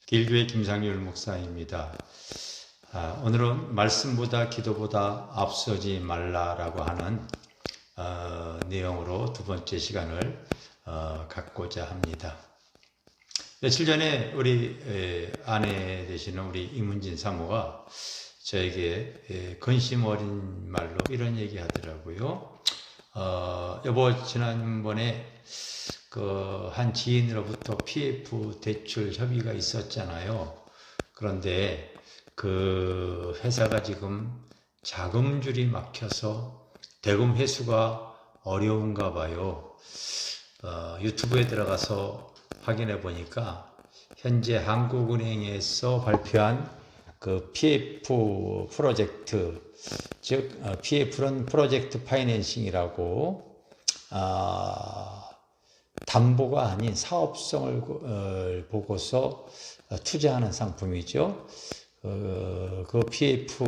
길교의 김상률 목사입니다. 오늘은 말씀보다 기도보다 앞서지 말라라고 하는 내용으로 두 번째 시간을 갖고자 합니다. 며칠 전에 우리 아내 되시는 우리 이문진 사모가 저에게 근심 어린 말로 이런 얘기 하더라고요. 여보, 지난번에 한 지인으로부터 PF 대출 협의가 있었잖아요. 그런데 그 회사가 지금 자금줄이 막혀서 대금 회수가 어려운가 봐요. 유튜브에 들어가서 확인해 보니까 현재 한국은행에서 발표한 그 PF 프로젝트, 즉 PF는 프로젝트 파이낸싱이라고 담보가 아닌 사업성을 보고서 투자하는 상품이죠. 그 PF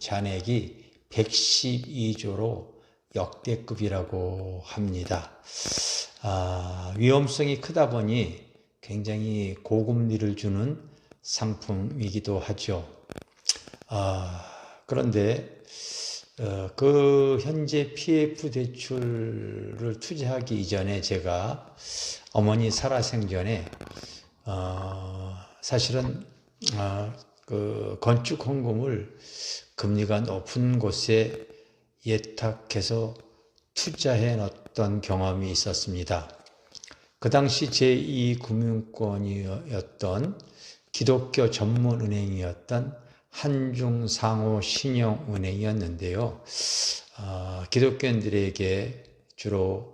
잔액이 112조로 역대급이라고 합니다. 위험성이 크다 보니 굉장히 고금리를 주는 상품이기도 하죠. 그런데 그 현재 PF 대출을 투자하기 이전에 제가 어머니 살아생전에 사실은 그 건축 헌금을 금리가 높은 곳에 예탁해서 투자해 놨던 경험이 있었습니다. 그 당시 제2금융권이었던 기독교 전문은행이었던 한중상호신용은행이었는데요. 기독교인들에게 주로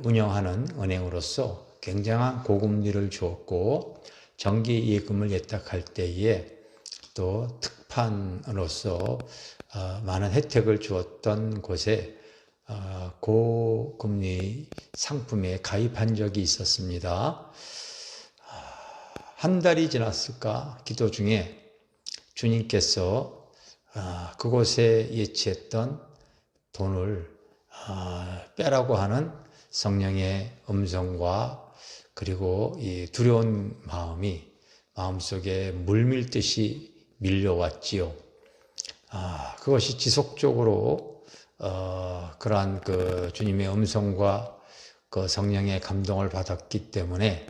운영하는 은행으로서 굉장한 고금리를 주었고 정기예금을 예탁할 때에 또 특판으로서 많은 혜택을 주었던 곳에 고금리 상품에 가입한 적이 있었습니다. 한 달이 지났을까 기도 중에 주님께서 그곳에 예치했던 돈을 빼라고 하는 성령의 음성과 그리고 이 두려운 마음이 마음속에 물밀듯이 밀려왔지요. 그것이 지속적으로 그러한 그 주님의 음성과 그 성령의 감동을 받았기 때문에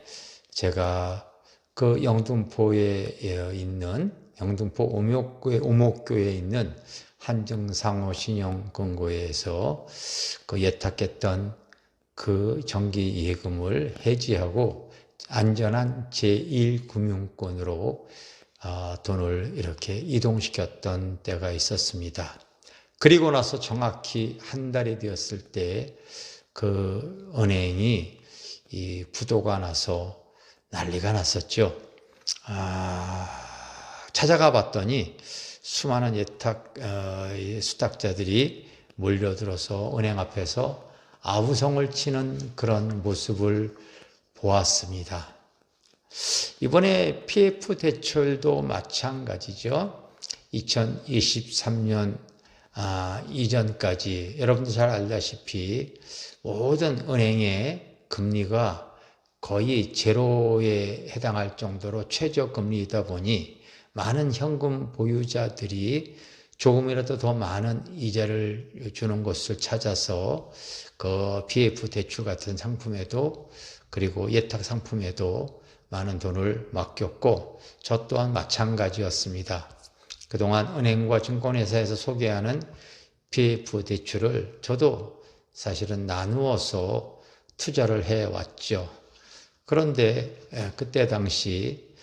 제가 그 영등포에 있는 영등포 오목교에 있는 한중상호신용금고에서 그 예탁했던 그 정기예금을 해지하고 안전한 제1금융권으로 돈을 이렇게 이동시켰던 때가 있었습니다. 그리고 나서 정확히 한 달이 되었을 때 그 은행이 부도가 나서 난리가 났었죠. 찾아가 봤더니 수많은 예탁 수탁자들이 몰려들어서 은행 앞에서 아우성을 치는 그런 모습을 보았습니다. 이번에 PF 대출도 마찬가지죠. 2023년 이전까지 여러분도 잘 알다시피 모든 은행의 금리가 거의 제로에 해당할 정도로 최저금리이다 보니 많은 현금 보유자들이 조금이라도 더 많은 이자를 주는 곳을 찾아서 그 PF 대출 같은 상품에도 그리고 예탁 상품에도 많은 돈을 맡겼고 저 또한 마찬가지였습니다. 그동안 은행과 증권회사에서 소개하는 PF 대출을 저도 사실은 나누어서 투자를 해왔죠. 그런데 그때 당시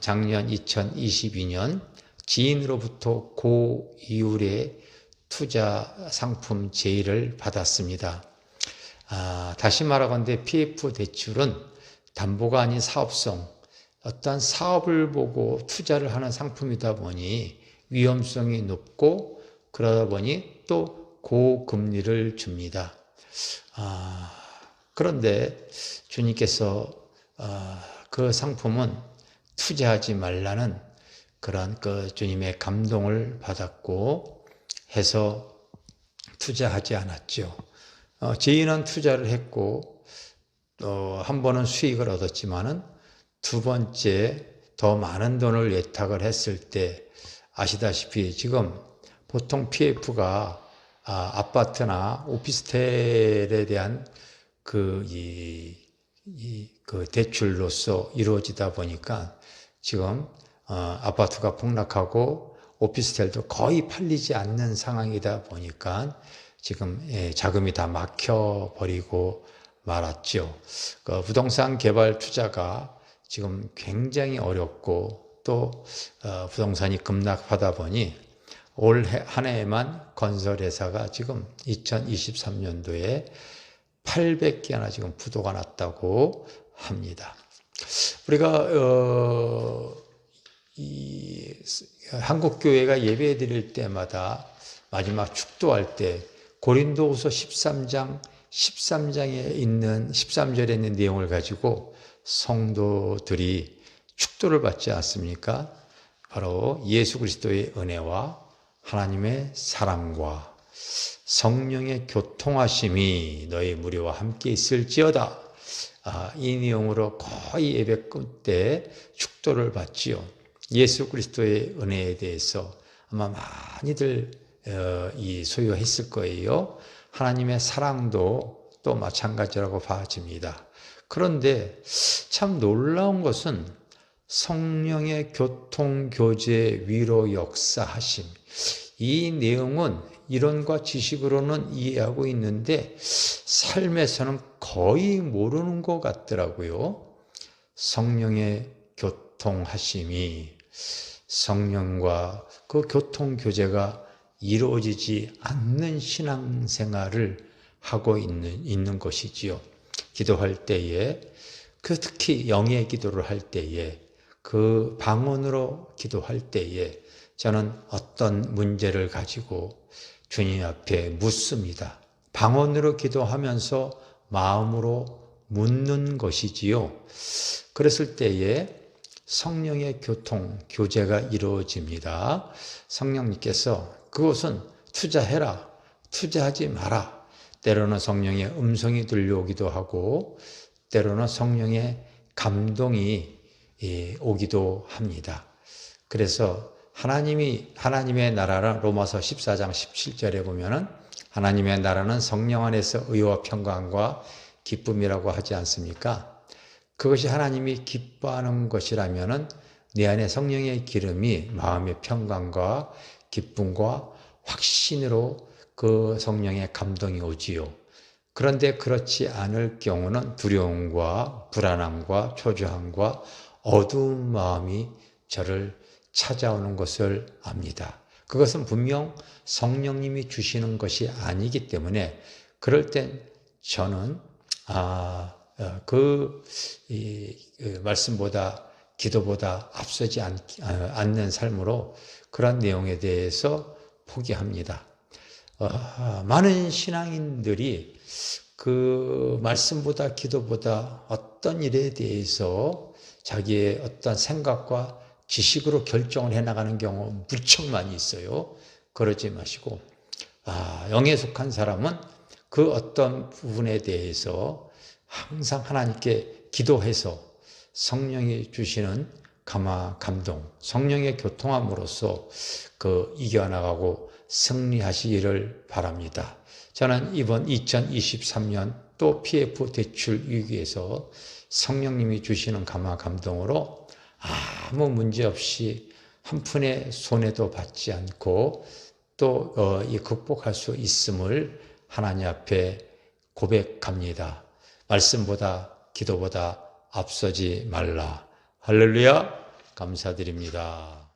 작년 2022년 지인으로부터 고이율의 투자 상품 제의를 받았습니다. 다시 말하건대 PF 대출은 담보가 아닌 사업성, 어떤 사업을 보고 투자를 하는 상품이다 보니 위험성이 높고 그러다 보니 또 고금리를 줍니다. 그런데 주님께서 그 상품은 투자하지 말라는 그런 그 주님의 감동을 받았고 해서 투자하지 않았죠. 지인은 투자를 했고 한 번은 수익을 얻었지만은 두 번째, 더 많은 돈을 예탁을 했을 때 아시다시피 지금 보통 PF가 아파트나 오피스텔에 대한 그 대출로서 이루어지다 보니까 지금 아파트가 폭락하고 오피스텔도 거의 팔리지 않는 상황이다 보니까 지금 자금이 다 막혀버리고 말았죠. 그 부동산 개발 투자가 지금 굉장히 어렵고 또 부동산이 급락하다 보니 올 한 해에만 건설회사가 지금 2023년도에 800개나 지금 부도가 났다고 합니다. 우리가 한국교회가 예배 드릴 때마다 마지막 축도할 때 고린도후서 13장에 있는 13절에 있는 내용을 가지고 성도들이 축도를 받지 않습니까? 바로 예수 그리스도의 은혜와 하나님의 사랑과 성령의 교통하심이 너희 무리와 함께 있을지어다. 이 내용으로 거의 예배 끝때 축도를 받지요. 예수 그리스도의 은혜에 대해서 아마 많이들 소유했을 거예요. 하나님의 사랑도 또 마찬가지라고 봐집니다. 그런데 참 놀라운 것은 성령의 교통, 교제, 위로, 역사하심. 이 내용은 이론과 지식으로는 이해하고 있는데 삶에서는 거의 모르는 것 같더라고요. 성령의 교통하심이 성령과 그 교통, 교제가 이루어지지 않는 신앙생활을 하고 있는 것이지요. 기도할 때에 특히 영의 기도를 할 때에 그 방언으로 기도할 때에 저는 어떤 문제를 가지고 주님 앞에 묻습니다. 방언으로 기도하면서 마음으로 묻는 것이지요. 그랬을 때에 성령의 교통, 교제가 이루어집니다. 성령님께서 그것은 투자해라, 투자하지 마라. 때로는 성령의 음성이 들려오기도 하고 때로는 성령의 감동이 오기도 합니다. 그래서 하나님의 나라는 로마서 14장 17절에 보면은 하나님의 나라는 성령 안에서 의와 평강과 기쁨이라고 하지 않습니까? 그것이 하나님이 기뻐하는 것이라면은 내 안에 성령의 기름이 마음의 평강과 기쁨과 확신으로 그 성령의 감동이 오지요. 그런데 그렇지 않을 경우는 두려움과 불안함과 초조함과 어두운 마음이 저를 찾아오는 것을 압니다. 그것은 분명 성령님이 주시는 것이 아니기 때문에 그럴 땐 저는 말씀보다 기도보다 앞서지 않는 삶으로 그런 내용에 대해서 포기합니다. 많은 신앙인들이 그 말씀보다 기도보다 어떤 일에 대해서 자기의 어떤 생각과 지식으로 결정을 해나가는 경우 무척 많이 있어요. 그러지 마시고 영에 속한 사람은 그 어떤 부분에 대해서 항상 하나님께 기도해서 성령이 주시는 감동, 성령의 교통함으로써 이겨나가고 승리하시기를 바랍니다. 저는 이번 2023년 또 PF 대출 위기에서 성령님이 주시는 감동으로 아무 문제 없이 한 푼의 손해도 받지 않고 또 극복할 수 있음을 하나님 앞에 고백합니다. 말씀보다 기도보다 앞서지 말라. 할렐루야, 감사드립니다.